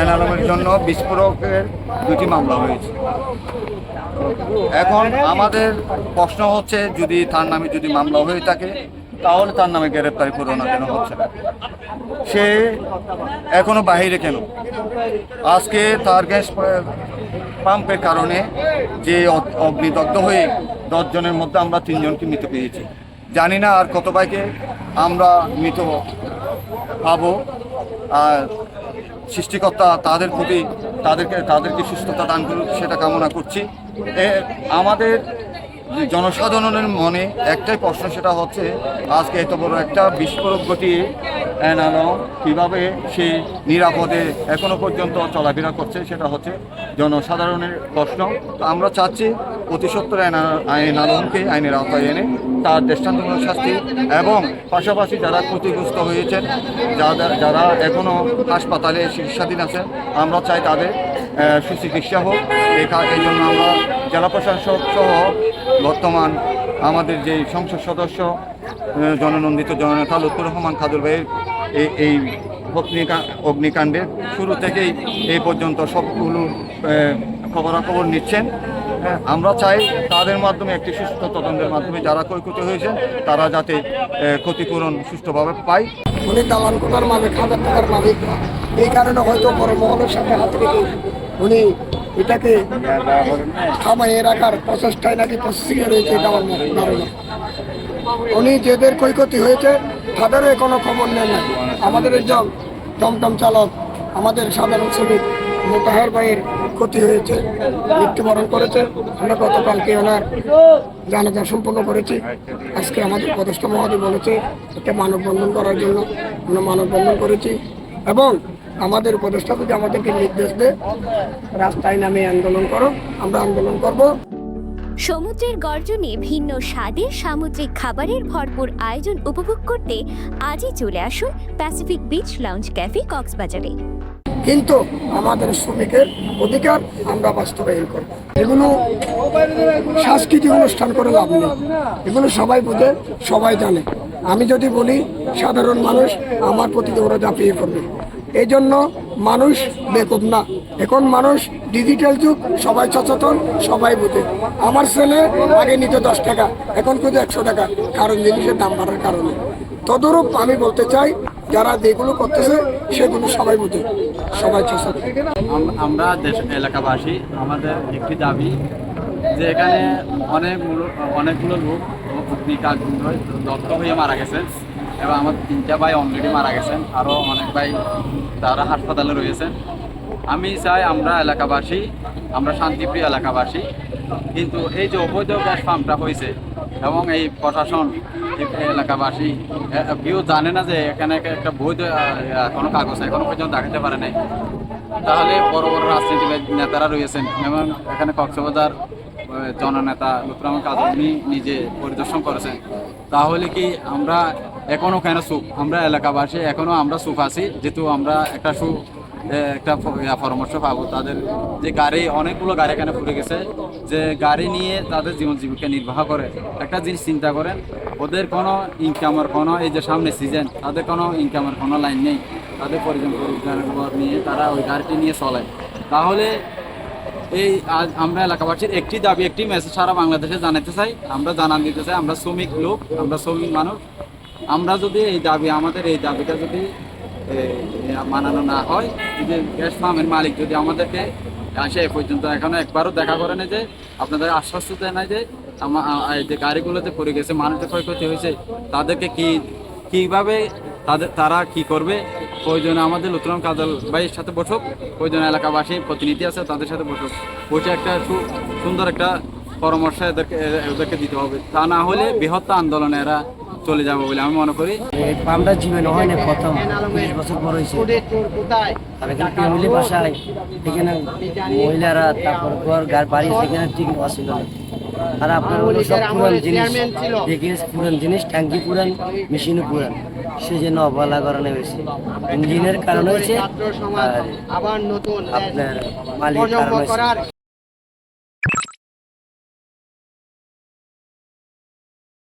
N আলমের জন্য বিস্ফোরকের 2টি মামলা হয়েছে। এখন আমাদের প্রশ্ন হচ্ছে, যদি তার নামে যদি মামলা হয়ে থাকে তাহলে তার নামে গ্রেপ্তারি পরোয়ানা কেন হচ্ছে না? সে এখনো বাহিরে কেন? আজকে তার গ্যাস পাম্পের কারণে যে অগ্নিদগ্ধ হয়ে 10 জনের মধ্যে আমরা 3 জনকে মৃত পেয়েছি। জানি না আর কত ভাইকে আমরা মৃত পাবো। আর সৃষ্টিকর্তা তাদের প্রতি তাদেরকে সুস্থতা দান করুক, সেটা কামনা করছি। আমাদের জনসাধারণের মনে একটাই প্রশ্ন, সেটা হচ্ছে আজকে এত বড় একটা বিস্ফোরক ঘটিয়ে এন আলম কীভাবে সে নিরাপদে এখনো পর্যন্ত চলাফেরা করছে, সেটা হচ্ছে জনসাধারণের প্রশ্ন। তো আমরা চাচ্ছি অতি সত্বর এন আলমকে আইনের আওতায় এনে তার দৃষ্টান্তমূলক শাস্তি, এবং পাশাপাশি যারা ক্ষতিগ্রস্ত হয়েছেন, যারা এখনও হাসপাতালে চিকিৎসাধীন আছেন, আমরা চাই তাদের সুচিকিৎসা হোক। এই জন্য আমরা জেলা প্রশাসক সহ বর্তমান আমাদের যে সংসদ সদস্য জননন্দিত জননেতা লুৎফর রহমান খাদুর ভাইয়ের এই অগ্নিকাণ্ডের শুরু থেকেই এই পর্যন্ত সবগুলো খবরাখবর নিচ্ছেন। আমরা চাই তাদের মাধ্যমে একটি সুস্থ তদন্তের মাধ্যমে যারা ক্ষয়ক্ষতি হয়েছেন তারা যাতে ক্ষতিপূরণ সুষ্ঠুভাবে পায়। উনি দালান কোটার মালিক, 1000 টাকার মালিক। এই কারণে হয়তো বড় মহলের সাথে হাত রেখে উনি এটাকে থামাইয়ে রাখার প্রচেষ্টায় নাকি প্রসেসিংয়ে রয়েছে দেওয়ার ধারণা। উনি যেদের ক্ষয়ক্ষতি হয়েছে তাদেরও কোনো খবর নেন না। আমাদের একজন টমটম চালক, আমাদের সাধারণ শ্রমিক মোতাহার ভাইয়ের ক্ষতি হয়েছে, মৃত্যুবরণ করেছে। আমরা গতকালকে ওনার জানাজা সম্পন্ন করেছি। আজকে আমাদের উপদেষ্টা মহোদয় বলেছে একটা মানববন্ধন করার জন্য, আমরা মানববন্ধন করেছি। এবং আমাদের উপদেষ্টা যদি আমাদেরকে নির্দেশ দেয় রাস্তায় নামে আন্দোলন করো, আমরা আন্দোলন করব। সমুদ্রের গর্জনে ভিন্ন স্বাদের সামুদ্রিক খাবারের ভরপুর আয়োজন উপভোগ করতে আজই চলে আসুন প্যাসিফিক বিচ লাউঞ্জ ক্যাফে কক্সবাজারে। কিন্তু আমাদের শ্রমিকের অধিকার আমরা বাস্তবায়ন করব। এগুলো সাংস্কৃতিক অনুষ্ঠান করে লাভ নেই, এগুলো সবাই বোঝে, সবাই জানে। আমি যদি বলি সাধারণ মানুষ আমার প্রতি ওরা ঝাঁপিয়ে পড়বে। এই জন্য মানুষ বেকুব না, এখন মানুষ ডিজিটাল যুগ, সবাই সচেতন, সবাই বোঝে। আমার ছেলে আগে নিত 10 টাকা, এখন খুঁজে 100 টাকা, কারণ জিনিসের দাম বাড়ার কারণে। তদরূপ আমি বলতে চাই যারা যেগুলো করতেছে সেগুলো সবাই বোঝে, সবাই সচেতন। আমরা এলাকাবাসী আমাদের একটি দাবি যে এখানে অনেকগুলো লোক দগ্ধ হয়ে মারা গেছেন, এবং আমার 3টা ভাই অলরেডি মারা গেছেন, আরও অনেক ভাই তারা হাসপাতালে রয়েছেন। আমি চাই আমরা এলাকাবাসী, আমরা শান্তিপ্রিয় এলাকাবাসী, কিন্তু এই যে অবৈধ গ্যাস পাম্পটা হয়েছে এবং এই প্রশাসন এলাকাবাসী কেউ জানে না যে এখানে একটা বৈধ কোনো কাগজ এখনো পর্যন্ত দেখাতে পারে নাই। তাহলে বড় বড় রাজনীতিবিদ নেতারা রয়েছেন, এবং এখানে কক্সবাজার জননেতা লুৎফর রহমান খাদুর নিজে পরিদর্শন করেছেন। তাহলে কি আমরা এখনও কেন চুপ? আমরা এলাকাবাসী এখনও আমরা চুপ আছি, যেহেতু আমরা একটা পরামর্শ পাবো। তাদের যে গাড়ি, অনেকগুলো গাড়ি এখানে পড়ে গেছে, যে গাড়ি নিয়ে তাদের জীবন জীবিকা নির্বাহ করে। একটা জিনিস চিন্তা করেন, ওদের কোনো ইনকামের কোনো, এই যে সামনে সিজন, তাদের কোনো ইনকামের কোনো লাইন নেই। তাদের পরিজন নিয়ে তারা ওই গাড়িটি নিয়ে চলে। তাহলে এই আজ আমরা এলাকাবাসীর একটি দাবি, একটি মেসেজ সারা বাংলাদেশে জানাতে চাই, আমরা জানান দিতে চাই। আমরা শ্রমিক লোক, আমরা শ্রমিক মানুষ। আমরা যদি এই দাবি, আমাদের এই দাবিটা যদি মানানো না হয়, যে গ্যাস ফার্মের মালিক যদি আমাদেরকে আসে এ পর্যন্ত এখনো একবারও দেখা করে না, যে আপনাদের আশ্বাস দেয় না যে যে গাড়িগুলোতে পড়ে গেছে, মানুষের ক্ষয়ক্ষতি হয়েছে, তাদেরকে কীভাবে তারা কি করবে। প্রয়োজনে আমাদের লুৎফর রহমান খাদুর ভাইয়ের সাথে বসুক, প্রয়োজনে এলাকাবাসী প্রতিনিধি আছে তাদের সাথে বসে একটা সুন্দর একটা পরামর্শ এদেরকে দিতে হবে। তা না হলে বৃহত্তর আন্দোলনে এরা চলে যাবো বলে আমি মনে করি। পাম্পটা জীবনে হয় না, প্রথম 20 বছর বড় হয়েছে। আর এখানে ফ্যামিলি বাসায়, এখানে মহিলারা, তারপর ঘর বাড়ি, সেখানে ঠিক অসুবিধা। আর আপনার সব পুরান জিনিস দেখে, পুরান জিনিস, ট্যাঙ্কি পুরান, মেশিনও পুরান, সেই জন্য অবহেলা করানো হয়েছে। ইঞ্জিনের কারণ হয়েছে, আর আপনার মালিকের কারণ হয়েছে।